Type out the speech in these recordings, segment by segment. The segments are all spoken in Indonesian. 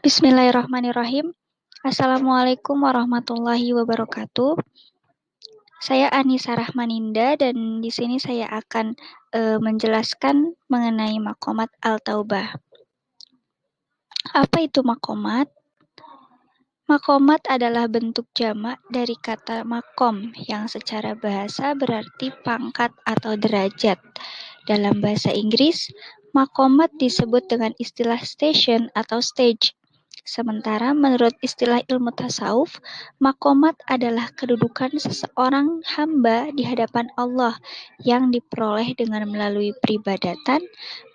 Bismillahirrahmanirrahim. Assalamualaikum warahmatullahi wabarakatuh. Saya Anissa Rahmaninda dan di sini saya akan menjelaskan mengenai maqamat al-taubah. Apa itu maqamat? Maqamat adalah bentuk jamak dari kata maqam yang secara bahasa berarti pangkat atau derajat. Dalam bahasa Inggris, maqamat disebut dengan istilah station atau stage. Sementara menurut istilah ilmu tasawuf, maqamat adalah kedudukan seseorang hamba di hadapan Allah yang diperoleh dengan melalui peribadatan,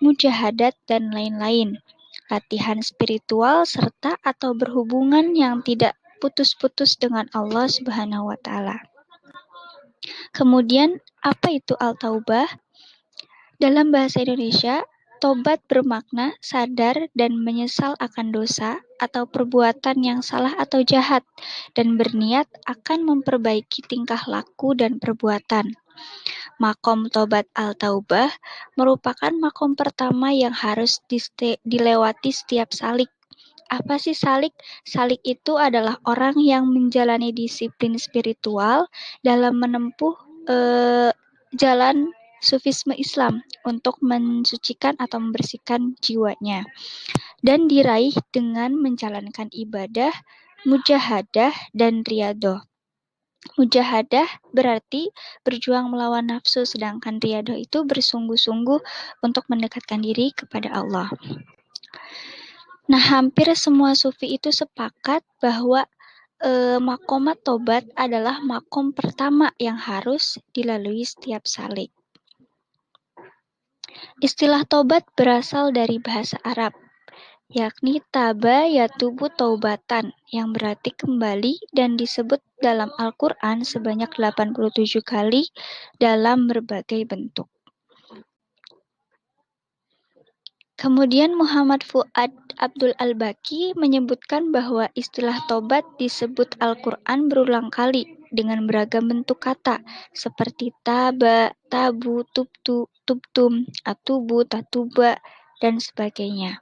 mujahadat, dan lain-lain, latihan spiritual, serta atau berhubungan yang tidak putus-putus dengan Allah Subhanahu wa Ta'ala. Kemudian, apa itu al-taubah? Dalam bahasa Indonesia, tobat bermakna sadar dan menyesal akan dosa atau perbuatan yang salah atau jahat, dan berniat akan memperbaiki tingkah laku dan perbuatan. Makom tobat al-taubah merupakan makom pertama yang harus dilewati setiap salik. Apa sih salik? Salik itu adalah orang yang menjalani disiplin spiritual dalam menempuh jalan sufisme Islam untuk mensucikan atau membersihkan jiwanya, dan diraih dengan menjalankan ibadah, mujahadah, dan riyadhah. Mujahadah berarti berjuang melawan nafsu, sedangkan riyadhah itu bersungguh-sungguh untuk mendekatkan diri kepada Allah. Nah, hampir semua sufi itu sepakat bahwa maqamat tobat adalah makom pertama yang harus dilalui setiap salik. Istilah tobat berasal dari bahasa Arab, yakni taba yatubu taubatan, yang berarti kembali dan disebut dalam Al-Quran sebanyak 87 kali dalam berbagai bentuk. Kemudian Muhammad Fuad Abdul Al-Baqi menyebutkan bahwa istilah tobat disebut Al-Quran berulang kali dengan beragam bentuk kata seperti taba, tabu, tubtu, tubtum, atubu, tatuba, dan sebagainya.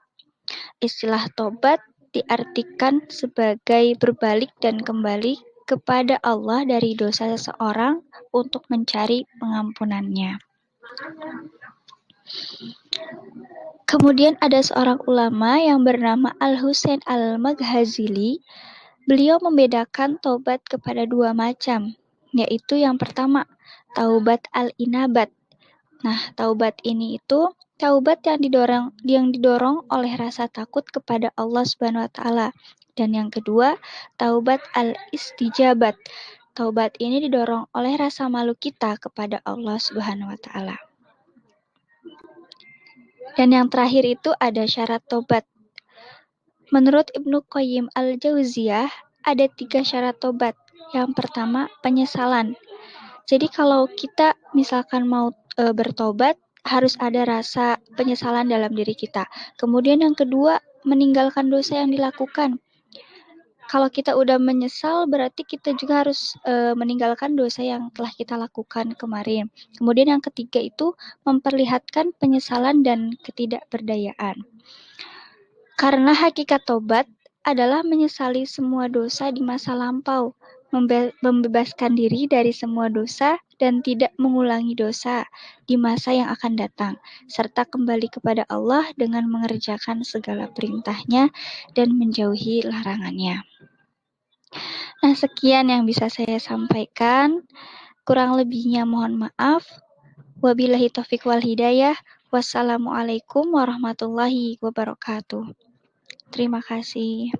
Istilah tobat diartikan sebagai berbalik dan kembali kepada Allah dari dosa seseorang untuk mencari pengampunannya. Kemudian ada seorang ulama yang bernama Al-Husain Al-Maghazili. Beliau membedakan taubat kepada dua macam, yaitu yang pertama, taubat al-inabat. Nah, taubat ini itu taubat yang didorong oleh rasa takut kepada Allah Subhanahu wa Ta'ala. Dan yang kedua, taubat al-istijabat. Taubat ini didorong oleh rasa malu kita kepada Allah Subhanahu wa Ta'ala. Dan yang terakhir itu ada syarat tobat. Menurut Ibnu Qayyim al-Jauziyah, ada 3 syarat tobat. Yang pertama, penyesalan. Jadi kalau kita misalkan mau bertobat, harus ada rasa penyesalan dalam diri kita. Kemudian yang kedua, meninggalkan dosa yang dilakukan. Kalau kita udah menyesal, berarti kita juga harus meninggalkan dosa yang telah kita lakukan kemarin. Kemudian yang ketiga itu memperlihatkan penyesalan dan ketidakberdayaan. Karena hakikat tobat adalah menyesali semua dosa di masa lampau, membebaskan diri dari semua dosa dan tidak mengulangi dosa di masa yang akan datang, serta kembali kepada Allah dengan mengerjakan segala perintahnya dan menjauhi larangannya. Nah, sekian yang bisa saya sampaikan. Kurang lebihnya mohon maaf. Wabillahi taufiq wal hidayah. Wassalamualaikum warahmatullahi wabarakatuh. Terima kasih.